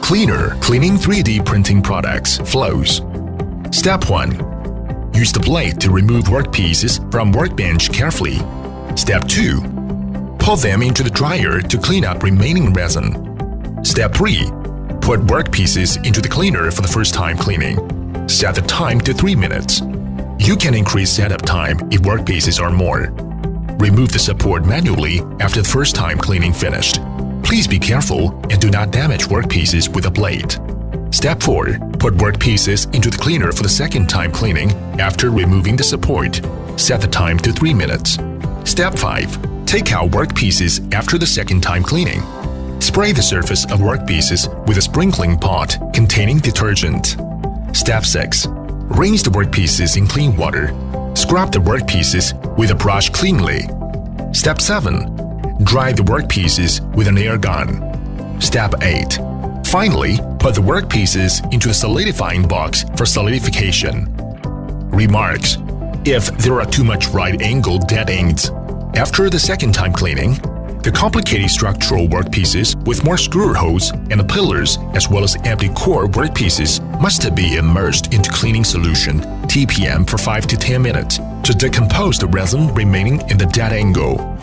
Cleaner, cleaning 3D printing products, flows. Step 1. Use the blade to remove workpieces from workbench carefully. Step 2. Put them into the dryer to clean up remaining resin. Step 3. Put workpieces into the cleaner for the first time cleaning. Set the time to 3 minutes. You can increase setup time if workpieces are more. Remove the support manually after the first time cleaning finished. Please be careful and do not damage workpieces with a blade. Step 4. Put workpieces into the cleaner for the second time cleaning after removing the support. Set the time to 3 minutes. Step 5. Take out workpieces after the second time cleaning. Spray the surface of workpieces with a sprinkling pot containing detergent. Step 6. Rinse the workpieces in clean water. Scrub the workpieces with a brush cleanly. Step 7. Dry the workpieces with an air gun. Step 8. Finally, put the workpieces into a solidifying box for solidification. Remarks: if there are too much right-angled dead ends, after the second time cleaning, the complicated structural workpieces with more screw holes and the pillars as well as empty core workpieces must be immersed into cleaning solution TPM for 5 to 10 minutes to decompose the resin remaining in the dead angle.